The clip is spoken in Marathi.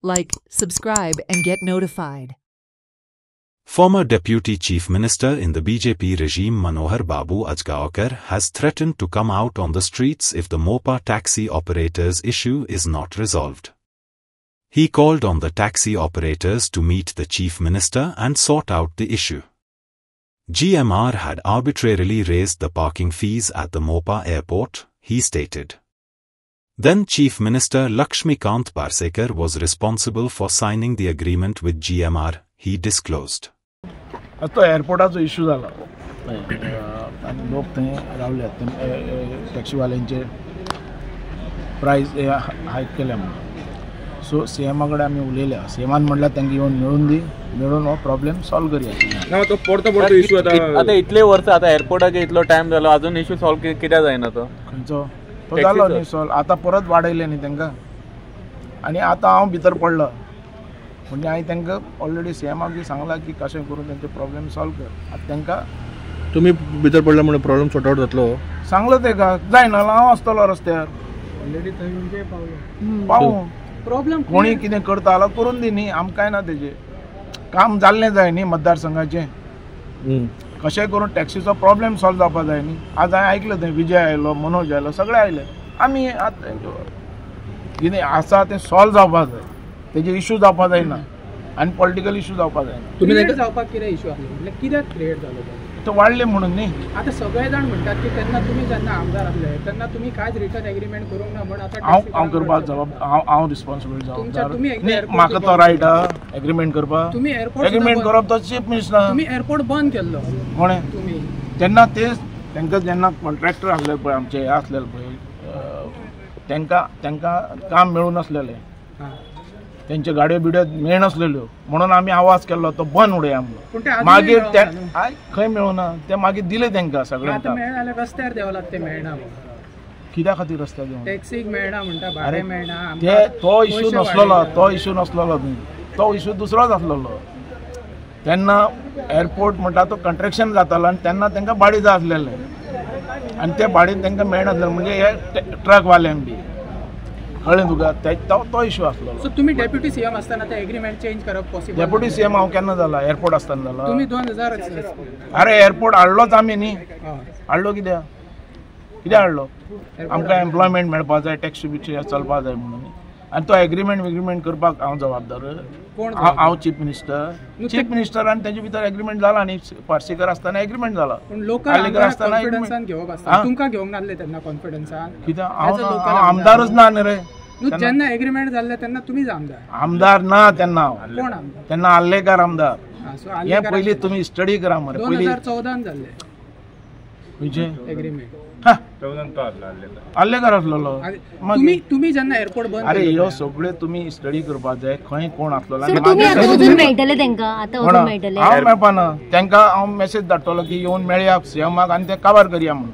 like, subscribe and get notified. Former Deputy Chief Minister in the BJP regime Manohar Babu Ajgaonkar has threatened to come out on the streets if the Mopa taxi operators issue is not resolved. He called on the taxi operators to meet the Chief Minister and sort out the issue. GMR had arbitrarily raised the parking fees at the Mopa airport, he stated. Then Chief Minister Lakshmikant Parsekar was responsible for signing the agreement with GMR, he disclosed. तो एअरपोर्टाचो इश्यू जाला आनी लोक थंय रावले टॅक्सीवाल्यांचे प्रायस हायक केल्या म्हणून सो सीएमा कडेन आमी उलयल्या सीएमान म्हणल्यार तांकां येवन मेळून दी मेळून हो प्रॉब्लेम सॉल्व करया तो पडतो इश्यू आता इतले वर्स आता एअरपोर्टाक इतलो टाइम जालो अजून इश्यू सॉल्व कित्याक जायना तो खंयचो तो जालो न्ही सॉल्व आता परत वाडयले न्ही तांकां आनी आतां हांव भितर पडलो म्हणजे हांवें तांकां ऑलरेडी सीएमाक बी सांगलां की कशें करून तेंचे प्रॉब्लेम सॉल्व कर आतां तांकां तुम्ही भितर पडला म्हणून प्रॉब्लेम सॉर्ट आउट जातलो सांगलो ताका जायना हांव आसतलो रस्त्यार ऑलरेडी थंय पावूं प्रॉब्लेम कोणी कितें करता जाल्यार करून दी न्ही आमकां काय ना तेजें काम जाल्लें जाय न्ही मतदारसंघाचें कशें करून टॅक्सीचो प्रॉब्लेम सॉल्व जावपाक जाय न्ही आज हांवें आयकलें थंय विजय आयलो मनोज आयलो सगळे आयले आमी आतां कितें आसा तें सॉल्व जावपाक जाय तेजे इश्यू जावपाक जायना आनी पॉलिटिकल इश्यू जावपाक जायना तुमी जावपाक कितें इश्यू आसलो म्हटल्यार कित्याक क्रिएट जालो तो वाडले म्हणून न्ही आतां सगळे जाण म्हणटात की तेन्ना तुमी जेन्ना आमदार आसले तेन्ना तुमी कांयच रिटर्न एग्रीमेंट करूंक ना म्हण आतां हांव करपाक हांव रिस्पॉन्सिबल जबाबदार म्हाका तो रायट आहा एग्रीमेंट करपाक तुमी एग्रीमेंट करप तो चीफ मिनिस्टर तुमी एअरपोर्ट बंद केल्लो कोणे तुमी तेन्ना तेच तांकां जेन्ना कॉन्ट्रॅक्टर आसले पळय आमचे हे आसलेले पळय तांकां काम मेळून नासलेलें त्यांचे गाड्यो बिड्यो मेळनासलेल्यो म्हणून आमी आवाज केल्लो तो बंद उडया म्हणून मागीर खंय मेळूना ते मागीर दिले तांकां सगळ्यांक मेळना रस्त्यार देवलात ते मेळना कित्या खातीर रस्त्यार देवना टॅक्सीक मेळना म्हणटा भाडें मेळना ते तो इश्यू नसलेलो तो इश्यू दुसरोच आसलेलो तेन्ना एअरपोर्ट म्हणटा तो कंस्ट्रक्शन जातालो आनी तेन्ना तांकां भाडें जाय आसलेलें आनी ते भाडें तांकां मेळनासलें म्हणजे हे ट्रकवाल्यांक बी कळ्ळें तुका तो इश्यू आसलो सो तुमी डेप्युटी सीएम आसतना ते एग्रीमेंट चेंज करप पॉसिबल डेप्युटी सीएम हांव केन्ना जाला एअरपोर्ट आसतना जाला तुमी 2000 अरे एअरपोर्ट हाडलोच आमी न्ही हाडलो कित्याक हाडलो आमकां एम्प्लॉयमेंट मेळपाक जाय टॅक्सी बिक्सी चलपाक जाय म्हणून आनी तो एग्रीमेंट करपाक हांव जबाबदार हांव चीफ मिनिस्टर आनी तेजे भितर एग्रीमेंट जाला न्ही पार्सेकर आसतना एग्रीमेंट जाला आसतना घेवप आसता तुमकां घेवंक नासले तेन्ना कॉन्फिडन्सान कित्याक हांव आमदारच ना न्ही रे जेन्ना एग्रीमेंट जाल्ले तेन्ना तुमीच आमदार ना तेन्ना कोण तेन्ना आल्लेकार आमदार हे पयलीं तुमी स्टडी करा मरे पयलीं 2014 जाल्ले खंयचे एग्रीमेंट आल्लेकार आसलेलो तुमी जेन्ना एअरपोर्ट बंद अरे ह्यो सगळे तुमी स्टडी करपाक जाय खंय कोण आसलेलो हांव मेळपाना तांकां हांव मेसेज धाडटलो की येवन मेळया सीएमाक आनी ते काबार करया म्हणून